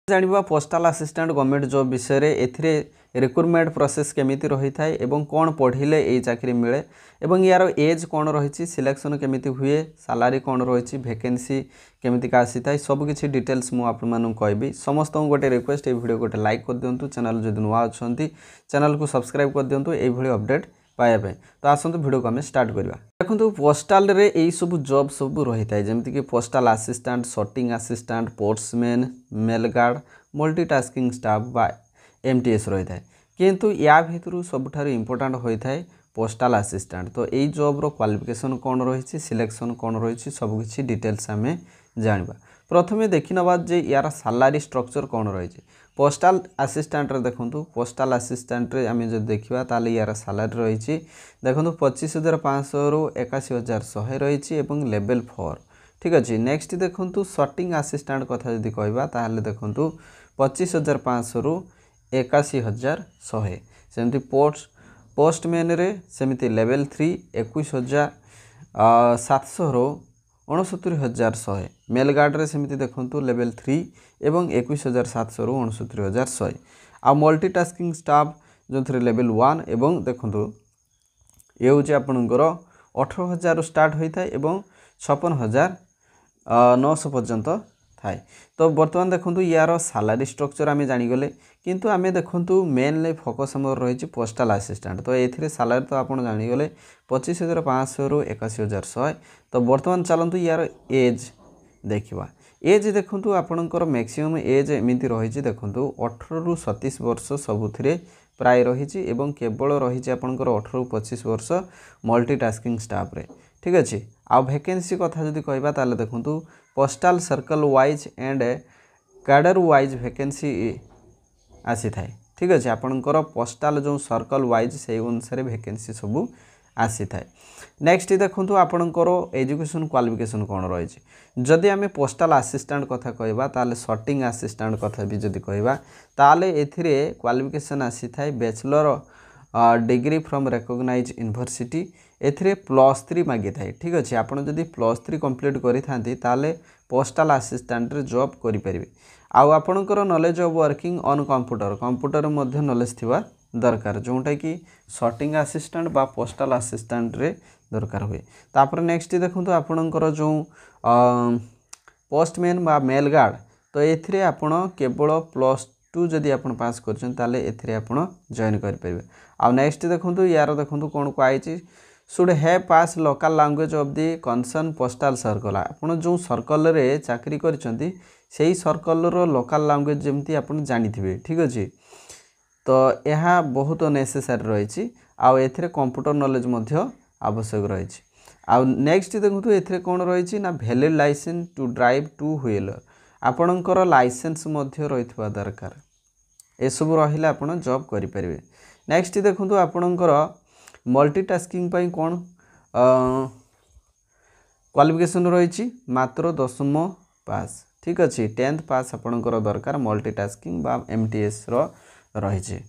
जानिबा postal assistant government job विषय रे एथिरे रिक्रुटमेंट प्रोसेस केमिति रही थाए एवं कौन पढ़िले ए चाकरी मिले एवं यार एज कौन रही सिलेक्शन केमिति हुए सैलरी कौन रही वैकेंसी केमिति का आसी थाए सब किछि डिटेल्स मु आपन मानु कहबी समस्त गोटे रिक्वेस्ट ए वीडियो गोटे लाइक कर दियंतु चैनल जदि नुआ अछंती चैनल को सब्सक्राइब कर दियंतु ए भली अपडेट पाइबा तो आसंतु वीडियो को आम स्टार्ट करवा देखो पोस्टाल रे यही सब जॉब सब रही है जमीक कि postal assistant sorting assistant postman mail guard multitasking staff बा एमटीएस रही है किंतु या भितर सबुठार इंपोर्टाट होता है पोस्टाल असिस्टेंट तो यही जॉब रो क्वालिफिकेशन कौन रही सिलेक्शन कौन रही सबकि डिटेल्स आम जाना प्रथमे देखि नवा जे यार सैलरी स्ट्रक्चर कौन रही पोस्टाल असिस्टेंट रे देखंतु पोस्टाल असिस्टेंट रे आमे जब देखिबा ताले यार सैलरी रही देखंतु 25,500 रु 81,100 रही एवं लेवल 4 ठीक अच्छे नेक्स्ट देखंतु सॉर्टिंग असिस्टेंट कथा जदि कहबा ताले देखंतु 25,500 रु 81,100 सेमती पोस्टमैन रे सेमती लेवल 3 21,700 रु 69,100 मेल गार्ड रे सेमती देखंतु लेवल 3 एवं 21,700 रु 69,100 आ मल्टीटास्किंग स्टाफ जो थे लेवल 1 एवं देखंतु ये हूँ आपणकर 18,000 स्टार्ट होता है एवं 56,900 पर्यंत थाए तो बर्तमान देखंतु यार सैलरी स्ट्रक्चर आम जानीगले किंतु आम देखंतु मेनली फोकस आम रही पोस्टाल असिस्टेंट तो ये सैलरी तो आप जानीगले 25,500 रु 81,100 तो बर्तमान चलतु यार एज देखा एज देखंतु आपणकर मैक्सिमम एज एमती रही देखंतु 18 रु 27 वर्ष सबुथिरे प्राय रही एवं केवल रही आपणकर 18 रु 25 वर्ष मल्टीटास्किंग स्टाफ रे ठीक अच्छे आ वैकेंसी कथा जदि कहबा ताले देखंतु postal circle wise and cadre wise vacancy आसी थाए ठीक अच्छे आपणकर पोस्टाल जो सर्कल वाइज से अनुसार वैकेंसी सब आसी थाए नेक्स्ट देखंतु आपणकर एजुकेशन क्वालिफिकेशन कौन रही जदि आम पोस्टाल असिस्टेंट कथा कहबा ताले सॉर्टिंग असिस्टेंट कथा भी जदि कहबा ताले एथिरे क्वालिफिकेशन आसी थाए bachelor degree from recognize university एथिरे +3 मागी थाए ठीक अच्छे आपड़ जदि +3 कंप्लीट करि थांती ताले पोस्टाल असिस्टेंट रे जॉब करि परिबे आउ आपणकर knowledge of working on computer Madhya knowledge थिबा दरकार जोटा कि सॉर्टिंग असिस्टेंट बा पोस्टाल असिस्टेंट रे दरकार हुए तापर नेक्स्ट देखंतु आपणकर जो पोस्टमैन बा मेल गार्ड तो एथिरे आपण केवल +2 जदि आपण पास करछन ताले एथिरे आपण जॉइन कर परिबे आ नेक्स्ट देखंतु यार देखंतु कोन को आइछि should have pass local language of the concern postal circle आपण जो सर्कल रे चाकरी करछंती सेही सर्कल रो लोकल लैंग्वेज जेमती आपण जानिथिबे ठीक अछि तो यह बहुत नेसेसरी रही आउ एथिरे कंप्यूटर नॉलेज मध्य आवश्यक रही आउ नेक्स्ट देखो एथिरे कौन रही ना valid license to drive 2 wheeler आपणकर लाइसेंस मध्य रही दरकार एसबू रहिले आपण जॉब करें नेक्स्ट देखो आपणकर मल्टीटास्किंग पई कौन क्वालिफिकेशन रही मात्र 10th पास ठीक अच्छे 10th पास आपणकर दरकार मल्टीटास्किंग बा एमटीएस रही